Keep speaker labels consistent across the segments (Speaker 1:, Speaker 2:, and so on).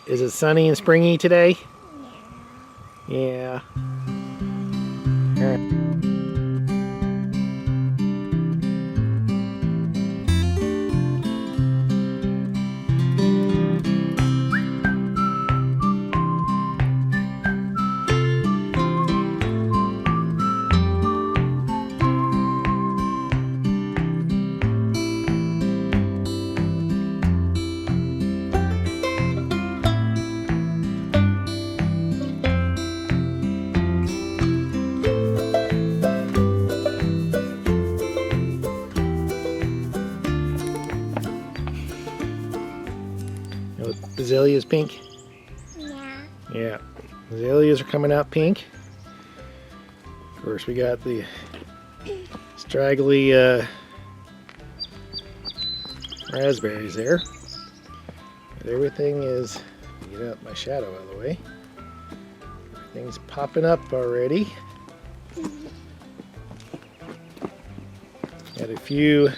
Speaker 1: Is it sunny and springy today? Yeah. All right. Azaleas pink?
Speaker 2: Yeah.
Speaker 1: Yeah. Azaleas are coming out pink. Of course, we got the straggly raspberries there. But everything is, get out my shadow out of the way. Everything's popping up already. Got a few, a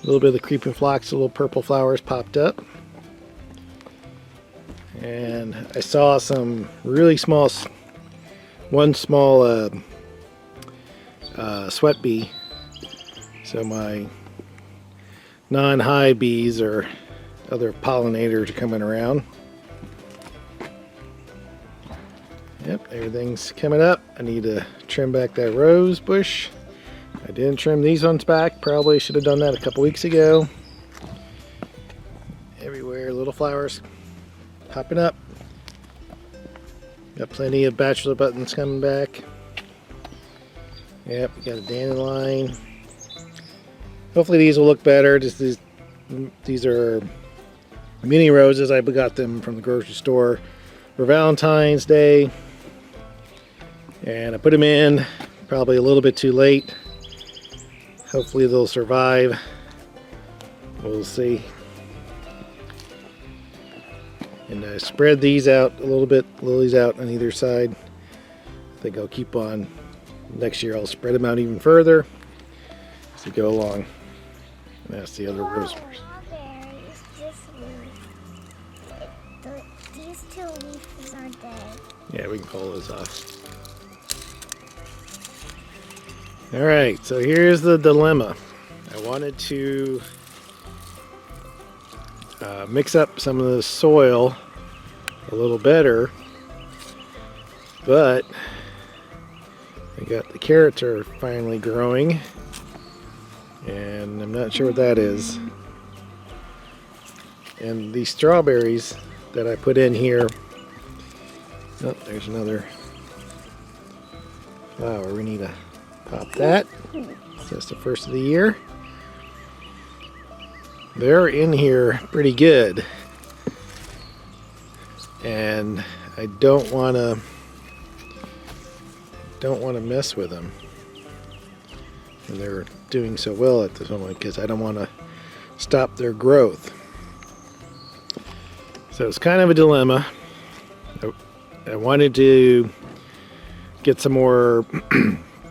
Speaker 1: little bit of the creeping phlox, little purple flowers popped up. And I saw some really small, one small sweat bee. So my non-hive bees or other pollinators are coming around. Yep, everything's coming up. I need to trim back that rose bush. I didn't trim these ones back. Probably should have done that a couple weeks ago. Everywhere, little flowers popping up. Got plenty of bachelor buttons coming back. Yep, got a dandelion. Hopefully these will look better. Just these are mini roses. I got them from the grocery store for Valentine's Day. And I put them in probably a little bit too late. Hopefully they'll survive. We'll see. And I spread these out a little bit, lilies out on either side. I think I'll keep on. Next year I'll spread them out even further as we go along. And that's the other rose.
Speaker 2: These two leaves are dead.
Speaker 1: Yeah, we can pull those off. Alright, so here's the dilemma. I wanted to mix up some of the soil a little better, but I got the carrots are finally growing, and I'm not sure what that is. And these strawberries that I put in here, oh, there's another flower. We need to pop that. So that's the first of the year. They're in here pretty good, and I don't want to mess with them. And they're doing so well at this moment because I don't want to stop their growth. So it's kind of a dilemma. I wanted to get some more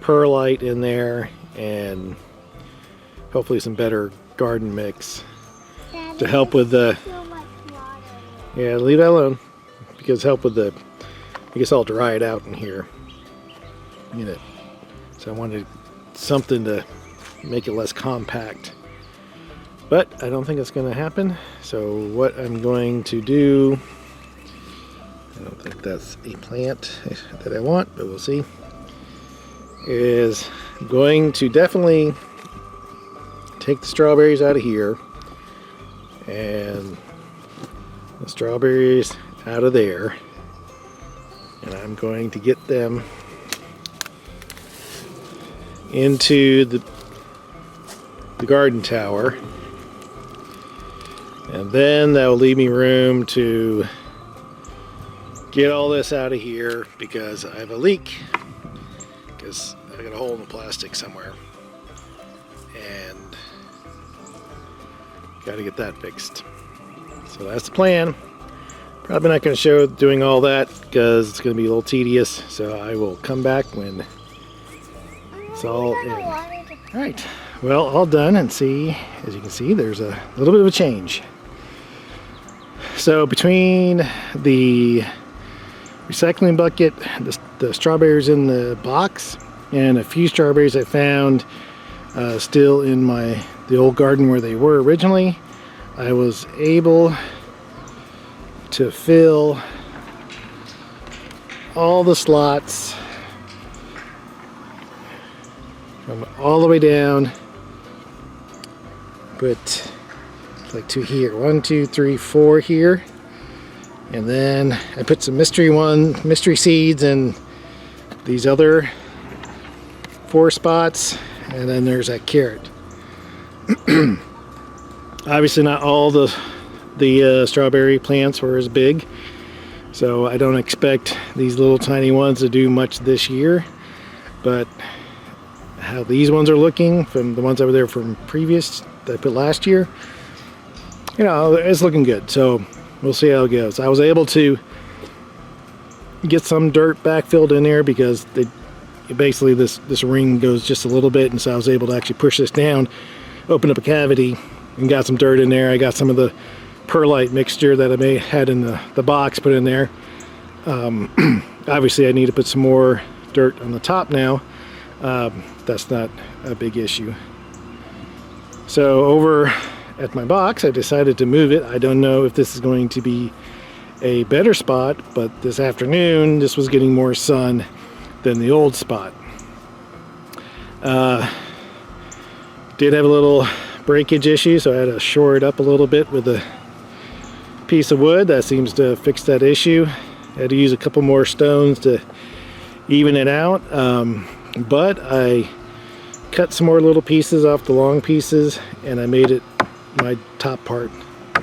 Speaker 1: perlite in there and hopefully some better garden mix to help with the, yeah, leave that alone, because help with the, I guess I'll dry it out in here. You know, so I wanted something to make it less compact, but I don't think it's going to happen. So what I'm going to do, I don't think that's a plant that I want, but we'll see, is I'm going to definitely take the strawberries out of here and the strawberries out of there, and I'm going to get them into the garden tower, and then that will leave me room to get all this out of here because I have a leak, because I got a hole in the plastic somewhere and got to get that fixed. So that's the plan. Probably not going to show doing all that because it's going to be a little tedious, so I will come back when it's all in. Alright, well, all done, and see, as you can see, there's a little bit of a change. So between the recycling bucket, the strawberries in the box, and a few strawberries I found still in the old garden where they were originally, I was able to fill all the slots from all the way down, but like to here, 1, 2, 3, 4 here, and then I put some mystery seeds in these other 4 spots, and then there's that carrot. Obviously not all the strawberry plants were as big, so I don't expect these little tiny ones to do much this year, but how these ones are looking from the ones over there from previous that I put last year, you know, it's looking good. So we'll see how it goes. I was able to get some dirt backfilled in there because basically this ring goes just a little bit, and so I was able to actually push this down, open up a cavity, and got some dirt in there. I got some of the perlite mixture that I had in the box put in there. Obviously I need to put some more dirt on the top now. That's not a big issue. So over at my box, I decided to move it. I don't know if this is going to be a better spot, but this afternoon this was getting more sun than the old spot. Did have a little breakage issue, so I had to shore it up a little bit with a piece of wood. That seems to fix that issue. I had to use a couple more stones to even it out, but I cut some more little pieces off the long pieces, and I made my top part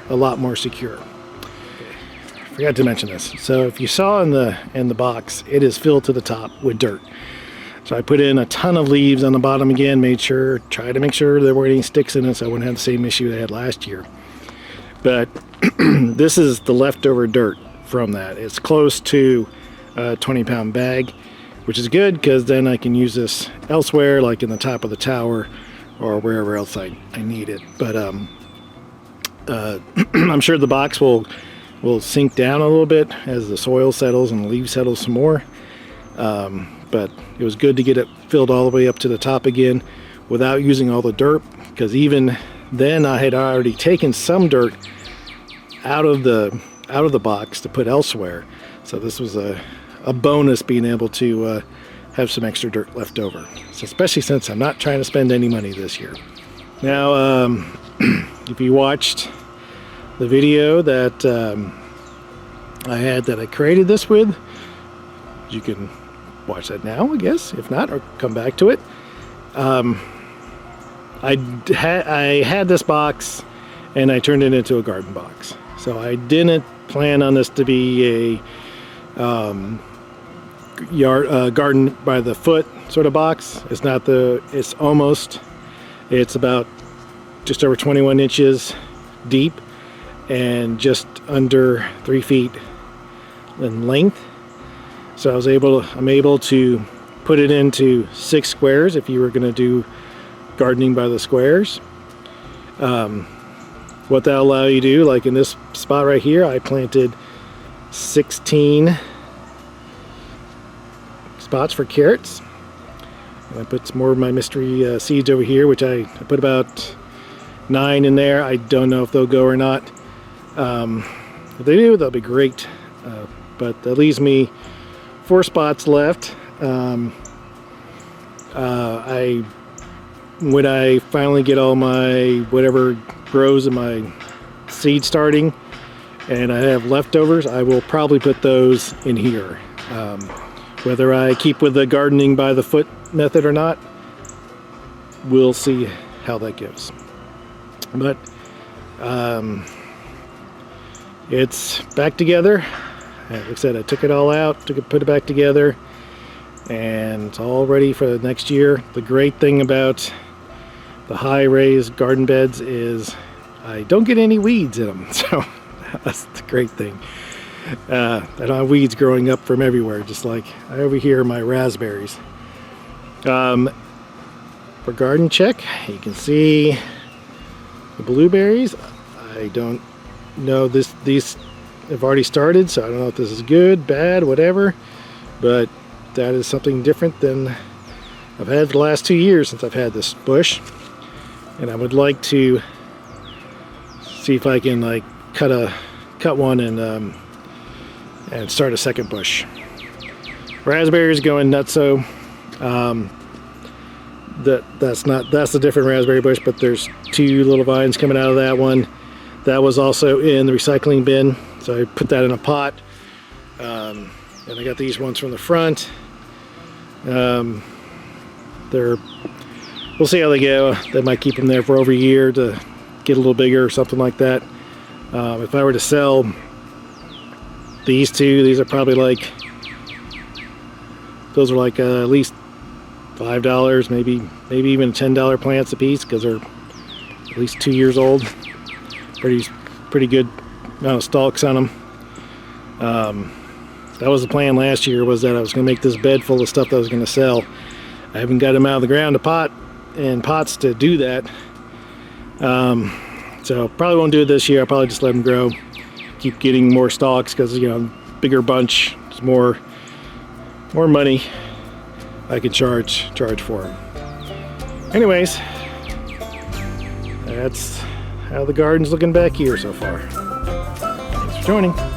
Speaker 1: a lot more secure. Forgot to mention this. So if you saw in the box, it is filled to the top with dirt. So I put in a ton of leaves on the bottom again, tried to make sure there weren't any sticks in it so I wouldn't have the same issue I had last year. But this is the leftover dirt from that. It's close to a 20-pound bag, which is good because then I can use this elsewhere, like in the top of the tower or wherever else I need it. But I'm sure the box will sink down a little bit as the soil settles and the leaves settle some more. But it was good to get it filled all the way up to the top again without using all the dirt, because even then I had already taken some dirt out of the box to put elsewhere. So this was a bonus, being able to have some extra dirt left over. So especially since I'm not trying to spend any money this year. Now, if you watched the video that I created this with, you can watch that now, I guess. If not, or come back to it. I had this box and I turned it into a garden box. So I didn't plan on this to be a garden by the foot sort of box. It's not it's about just over 21 inches deep and just under 3 feet in length. So I'm able to put it into 6 squares if you were going to do gardening by the squares. What that'll allow you to do, like in this spot right here, I planted 16 spots for carrots. And I put some more of my mystery seeds over here, which I put about 9 in there. I don't know if they'll go or not. If they do, that'll be great. But that leaves me 4 spots left. When I finally get all my whatever grows in my seed starting and I have leftovers, I will probably put those in here. Whether I keep with the gardening by the foot method or not, we'll see how that goes. But it's back together. Like I said, I took it all out, put it back together, and it's all ready for the next year. The great thing about the high raised garden beds is I don't get any weeds in them, so that's the great thing. I don't have weeds growing up from everywhere, just like over here my raspberries. For garden check, you can see the blueberries. I don't know, these have already started, so I don't know if this is good, bad, whatever, but that is something different than I've had for the last 2 years since I've had this bush. And I would like to see if I can like cut one and start a second bush. Raspberries going nutso. That's a different raspberry bush, but there's 2 little vines coming out of that one. That was also in the recycling bin, so I put that in a pot. And I got these ones from the front. We'll see how they go. They might keep them there for over a year to get a little bigger or something like that. If I were to sell these 2, these are probably like, those are like at least $5, maybe even $10 plants a piece, because they're at least 2 years old. Pretty good amount of stalks on them. That was the plan last year, was that I was going to make this bed full of stuff that I was going to sell. I haven't got them out of the ground in pots to do that. So probably won't do it this year. I'll probably just let them grow. Keep getting more stalks, because, you know, bigger bunch, there's more money I can charge for them. Anyways, that's how the garden's looking back here so far. Thanks for joining.